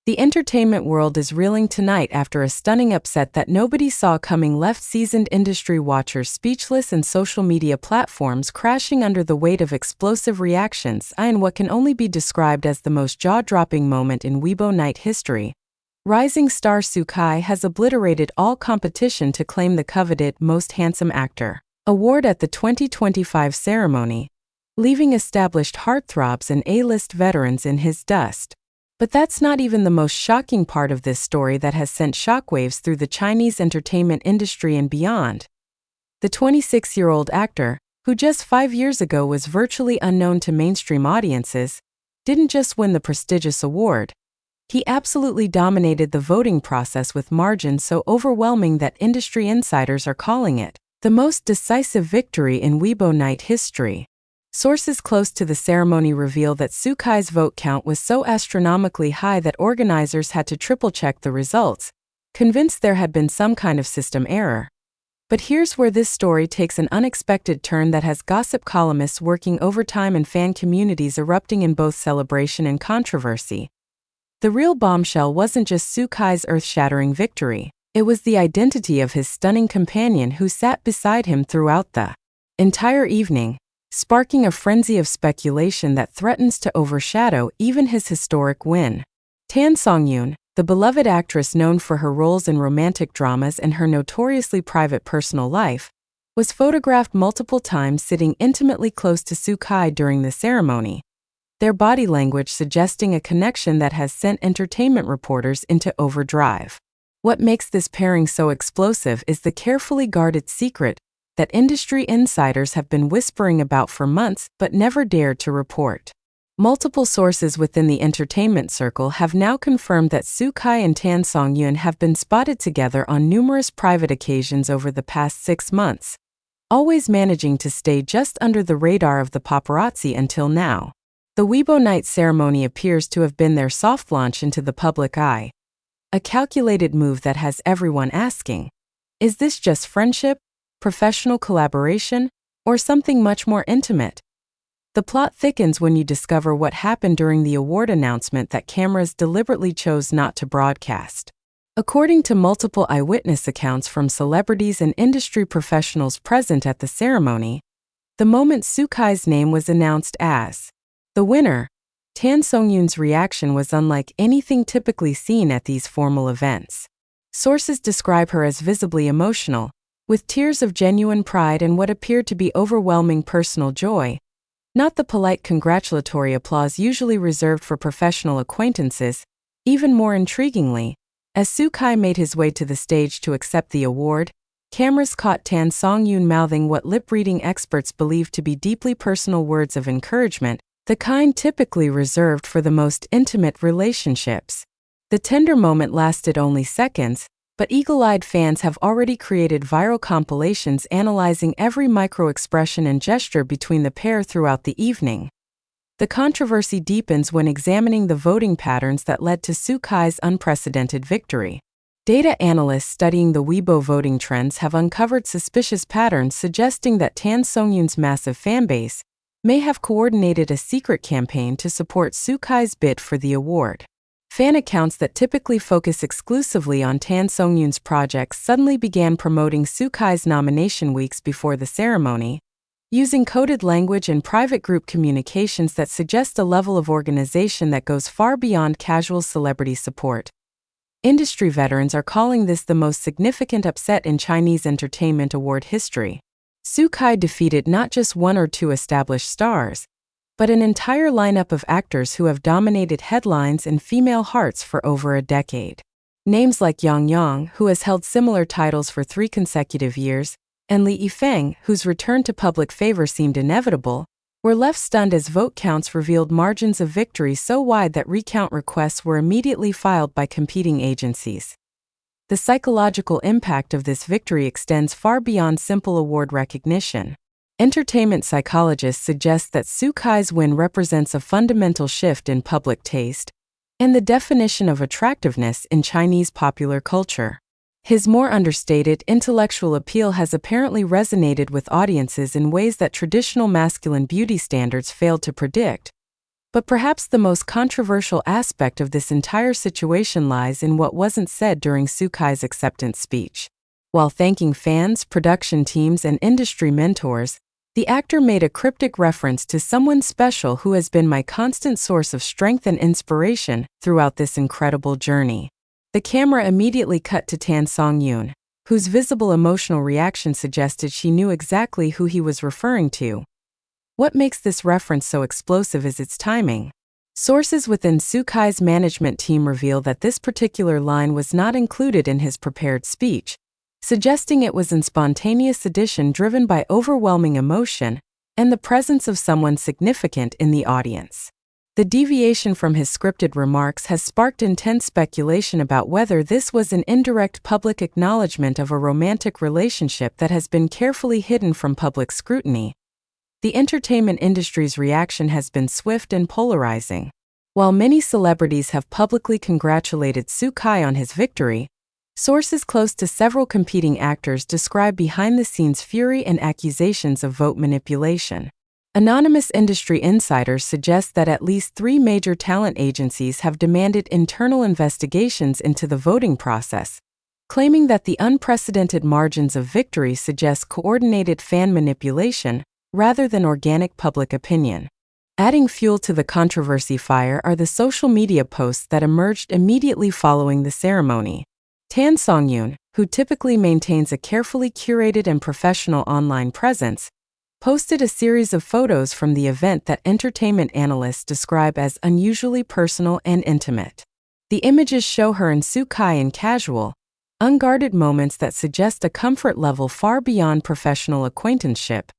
The entertainment world is reeling tonight after a stunning upset that nobody saw coming left seasoned industry watchers speechless and social media platforms crashing under the weight of explosive reactions in what can only be described as the most jaw-dropping moment in Weibo Night history. Rising star Sukai has obliterated all competition to claim the coveted Most Handsome Actor award at the 2025 ceremony, leaving established heartthrobs and A-list veterans in his dust. But that's not even the most shocking part of this story that has sent shockwaves through the Chinese entertainment industry and beyond. The 26-year-old actor, who just 5 years ago was virtually unknown to mainstream audiences, didn't just win the prestigious award. He absolutely dominated the voting process with margins so overwhelming that industry insiders are calling it the most decisive victory in Weibo Night history. Sources close to the ceremony reveal that Sukai's vote count was so astronomically high that organizers had to triple-check the results, convinced there had been some kind of system error. But here's where this story takes an unexpected turn that has gossip columnists working overtime and fan communities erupting in both celebration and controversy. The real bombshell wasn't just Sukai's earth-shattering victory, it was the identity of his stunning companion who sat beside him throughout the entire evening, sparking a frenzy of speculation that threatens to overshadow even his historic win. Songyun, the beloved actress known for her roles in romantic dramas and her notoriously private personal life, was photographed multiple times sitting intimately close to Sukai during the ceremony, their body language suggesting a connection that has sent entertainment reporters into overdrive. What makes this pairing so explosive is the carefully guarded secret that industry insiders have been whispering about for months but never dared to report. Multiple sources within the entertainment circle have now confirmed that Sukai and Songyun have been spotted together on numerous private occasions over the past 6 months, always managing to stay just under the radar of the paparazzi until now. The Weibo Night ceremony appears to have been their soft launch into the public eye, a calculated move that has everyone asking, is this just friendship, professional collaboration, or something much more intimate? The plot thickens when you discover what happened during the award announcement that cameras deliberately chose not to broadcast. According to multiple eyewitness accounts from celebrities and industry professionals present at the ceremony, the moment Sukai's name was announced as the winner, Songyun's reaction was unlike anything typically seen at these formal events. Sources describe her as visibly emotional, with tears of genuine pride and what appeared to be overwhelming personal joy, not the polite congratulatory applause usually reserved for professional acquaintances. Even more intriguingly, as Sukai made his way to the stage to accept the award, cameras caught Songyun mouthing what lip-reading experts believe to be deeply personal words of encouragement, the kind typically reserved for the most intimate relationships. The tender moment lasted only seconds, but eagle-eyed fans have already created viral compilations analyzing every micro-expression and gesture between the pair throughout the evening. The controversy deepens when examining the voting patterns that led to Sukai's unprecedented victory. Data analysts studying the Weibo voting trends have uncovered suspicious patterns suggesting that Songyun's massive fanbase may have coordinated a secret campaign to support Sukai's bid for the award. Fan accounts that typically focus exclusively on Songyun's projects suddenly began promoting Sukai's nomination weeks before the ceremony, using coded language and private group communications that suggest a level of organization that goes far beyond casual celebrity support. Industry veterans are calling this the most significant upset in Chinese entertainment award history. Sukai defeated not just 1 or 2 established stars, but an entire lineup of actors who have dominated headlines and female hearts for over a decade. Names like Yang Yang, who has held similar titles for 3 consecutive years, and Li Yifeng, whose return to public favor seemed inevitable, were left stunned as vote counts revealed margins of victory so wide that recount requests were immediately filed by competing agencies. The psychological impact of this victory extends far beyond simple award recognition. Entertainment psychologists suggest that Sukai's win represents a fundamental shift in public taste and the definition of attractiveness in Chinese popular culture. His more understated intellectual appeal has apparently resonated with audiences in ways that traditional masculine beauty standards failed to predict, But perhaps the most controversial aspect of this entire situation lies in what wasn't said during Sukai's acceptance speech. While thanking fans, production teams, and industry mentors, the actor made a cryptic reference to someone special who has been my constant source of strength and inspiration throughout this incredible journey. The camera immediately cut to Tan Songyun, whose visible emotional reaction suggested she knew exactly who he was referring to. What makes this reference so explosive is its timing. Sources within Sukai's management team reveal that this particular line was not included in his prepared speech, suggesting it was an spontaneous addition driven by overwhelming emotion and the presence of someone significant in the audience. The deviation from his scripted remarks has sparked intense speculation about whether this was an indirect public acknowledgement of a romantic relationship that has been carefully hidden from public scrutiny. The entertainment industry's reaction has been swift and polarizing. While many celebrities have publicly congratulated Sukai on his victory, sources close to several competing actors describe behind-the-scenes fury and accusations of vote manipulation. Anonymous industry insiders suggest that at least 3 major talent agencies have demanded internal investigations into the voting process, claiming that the unprecedented margins of victory suggest coordinated fan manipulation rather than organic public opinion. Adding fuel to the controversy fire are the social media posts that emerged immediately following the ceremony. Tan Songyun, who typically maintains a carefully curated and professional online presence, posted a series of photos from the event that entertainment analysts describe as unusually personal and intimate. The images show her and Sukai in casual, unguarded moments that suggest a comfort level far beyond professional acquaintanceship.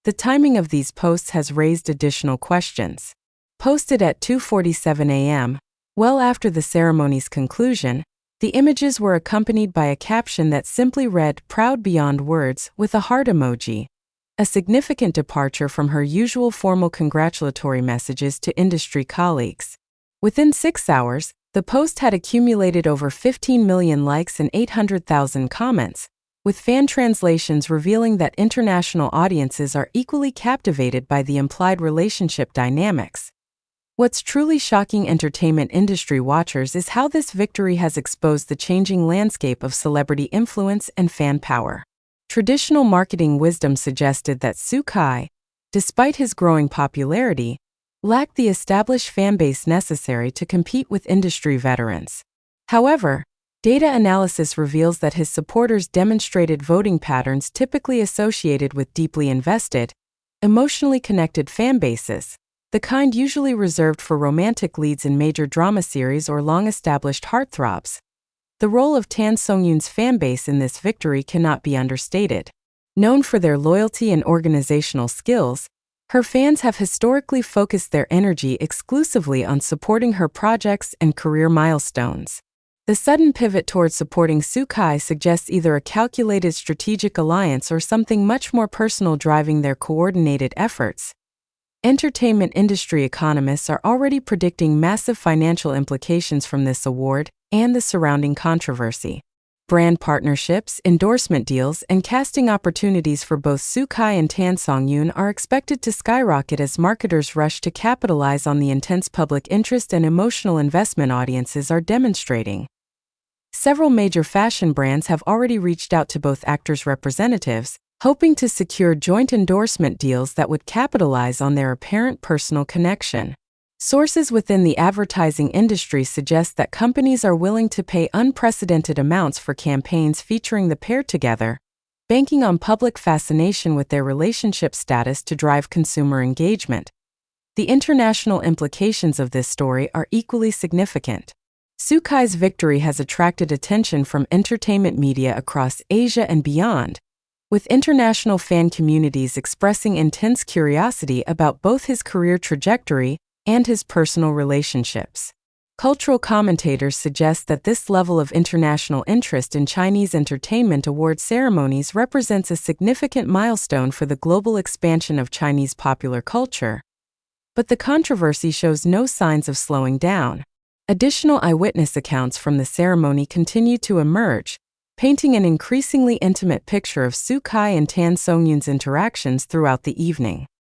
The timing of these posts has raised additional questions. Posted at 2:47 a.m., well after the ceremony's conclusion, the images were accompanied by a caption that simply read "Proud beyond words" with a heart emoji, a significant departure from her usual formal congratulatory messages to industry colleagues. Within 6 hours, the post had accumulated over 15 million likes and 800,000 comments, with fan translations revealing that international audiences are equally captivated by the implied relationship dynamics. What's truly shocking entertainment industry watchers is how this victory has exposed the changing landscape of celebrity influence and fan power. Traditional marketing wisdom suggested that Sukai, despite his growing popularity, lacked the established fanbase necessary to compete with industry veterans. However, data analysis reveals that his supporters demonstrated voting patterns typically associated with deeply invested, emotionally connected fanbases, the kind usually reserved for romantic leads in major drama series or long-established heartthrobs. The role of Tan Songyun's fanbase in this victory cannot be understated. Known for their loyalty and organizational skills, her fans have historically focused their energy exclusively on supporting her projects and career milestones. The sudden pivot towards supporting Sukai suggests either a calculated strategic alliance or something much more personal driving their coordinated efforts. Entertainment industry economists are already predicting massive financial implications from this award and the surrounding controversy. Brand partnerships, endorsement deals, and casting opportunities for both Sukai and Tan Songyun are expected to skyrocket as marketers rush to capitalize on the intense public interest and emotional investment audiences are demonstrating. Several major fashion brands have already reached out to both actors' representatives, hoping to secure joint endorsement deals that would capitalize on their apparent personal connection. Sources within the advertising industry suggest that companies are willing to pay unprecedented amounts for campaigns featuring the pair together, banking on public fascination with their relationship status to drive consumer engagement. The international implications of this story are equally significant. Sukai's victory has attracted attention from entertainment media across Asia and beyond, with international fan communities expressing intense curiosity about both his career trajectory and his personal relationships. Cultural commentators suggest that this level of international interest in Chinese entertainment award ceremonies represents a significant milestone for the global expansion of Chinese popular culture. But the controversy shows no signs of slowing down. Additional eyewitness accounts from the ceremony continue to emerge, painting an increasingly intimate picture of Sukai and Tan Songyun's interactions throughout the evening.